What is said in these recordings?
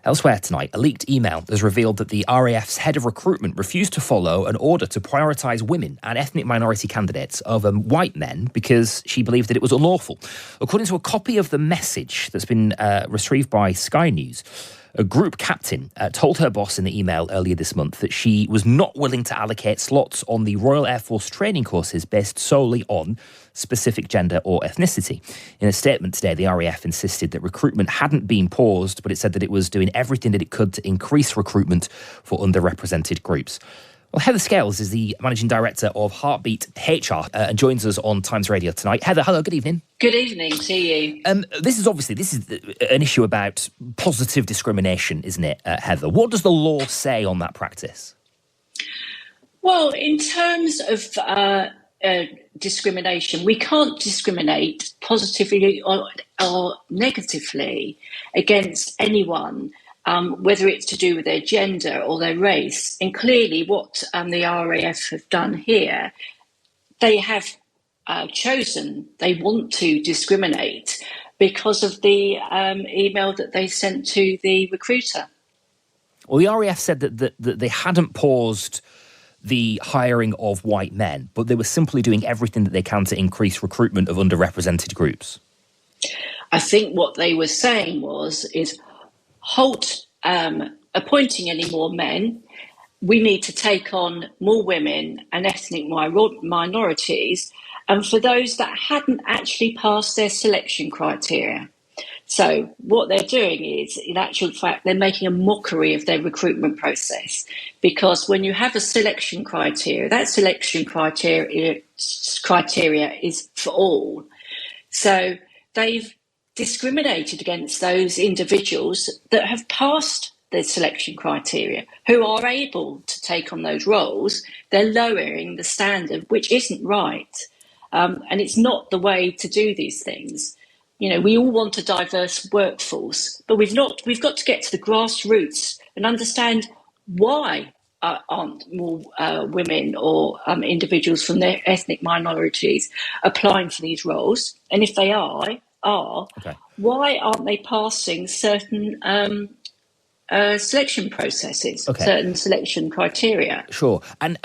Elsewhere tonight, a leaked email has revealed that the RAF's head of recruitment refused to follow an order to prioritise women and ethnic minority candidates over white men because she believed that it was unlawful. According to a copy of the message that's been retrieved by Sky News, a group captain told her boss in the email earlier this month that she was not willing to allocate slots on the Royal Air Force training courses based solely on specific gender or ethnicity. In a statement today, the RAF insisted that recruitment hadn't been paused, but it said that it was doing everything that it could to increase recruitment for underrepresented groups. Well, Heather Scales is the Managing Director of Heartbeat HR and joins us on Times Radio tonight. Heather, hello, good evening. Good evening to you. This is an issue about positive discrimination, isn't it, Heather? What does the law say on that practice? Well, in terms of discrimination, we can't discriminate positively or negatively against anyone, whether it's to do with their gender or their race. And clearly what the RAF have done here, they have chosen, they want to discriminate because of the email that they sent to the recruiter. Well, the RAF said that they hadn't paused the hiring of white men, but they were simply doing everything that they can to increase recruitment of underrepresented groups. I think what they were saying is halt appointing any more men. We need to take on more women and ethnic minorities, and for those that hadn't actually passed their selection criteria. So what they're doing is, in actual fact, they're making a mockery of their recruitment process, because when you have a selection criteria, that selection criteria is for all. So they've discriminated against those individuals that have passed their selection criteria, who are able to take on those roles. They're lowering the standard, which isn't right. And it's not the way to do these things. You know, we all want a diverse workforce, but we've got to get to the grassroots and understand why aren't more women or individuals from their ethnic minorities applying for these roles. And if they are, okay, why aren't they passing certain selection processes, certain selection criteria? Sure. And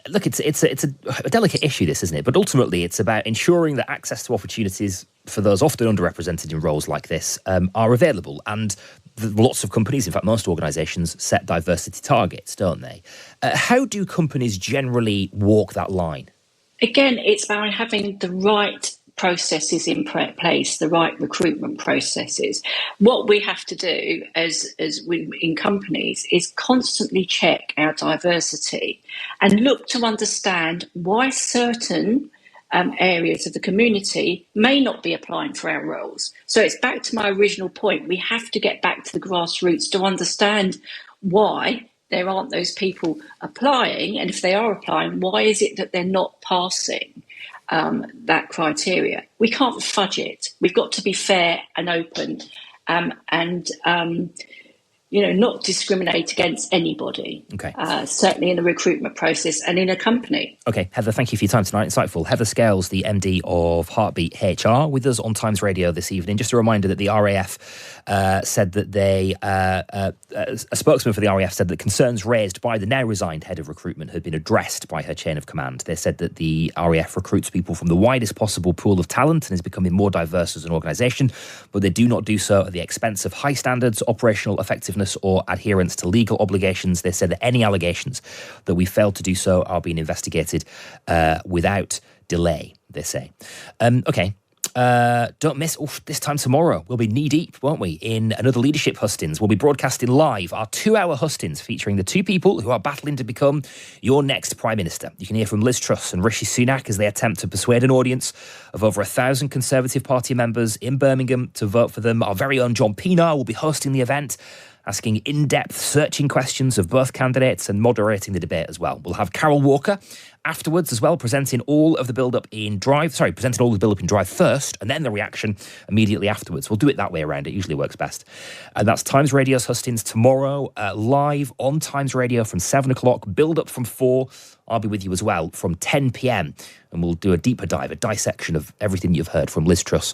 look, it's a delicate issue, this, isn't it? But ultimately, it's about ensuring that access to opportunities for those often underrepresented in roles like this are available. And lots of companies, in fact, most organisations, set diversity targets, don't they? How do companies generally walk that line? Again, it's about having the right processes in place, the right recruitment processes. What we have to do as we in companies is constantly check our diversity and look to understand why certain areas of the community may not be applying for our roles. So it's back to my original point. We have to get back to the grassroots to understand why there aren't those people applying, and if they are applying, why is it that they're not passing that criteria? We can't fudge it. We've got to be fair and open, and not discriminate against anybody. Okay. Certainly in the recruitment process and in a company. Okay, Heather, thank you for your time tonight. Insightful. Heather Scales, the MD of Heartbeat HR, with us on Times Radio this evening. Just a reminder that the RAF said that a spokesman for the RAF said that concerns raised by the now resigned head of recruitment had been addressed by her chain of command. They said that the RAF recruits people from the widest possible pool of talent and is becoming more diverse as an organisation, but they do not do so at the expense of high standards, operational effectiveness or adherence to legal obligations. They said that any allegations that we failed to do so are being investigated without delay, they say. Don't miss this time tomorrow. We'll be knee-deep, won't we, in another leadership hustings. We'll be broadcasting live our 2-hour hustings featuring the two people who are battling to become your next Prime Minister. You can hear from Liz Truss and Rishi Sunak as they attempt to persuade an audience of over 1,000 Conservative Party members in Birmingham to vote for them. Our very own John Pienaar will be hosting the event, asking in-depth searching questions of both candidates and moderating the debate as well. We'll have Carol Walker afterwards as well, presenting all of the build-up in Drive first, and then the reaction immediately afterwards. We'll do it that way around. It usually works best. And that's Times Radio's hustings tomorrow, live on Times Radio from 7 o'clock, build-up from 4. I'll be with you as well from 10 p.m, and we'll do a deeper dive, a dissection of everything you've heard from Liz Truss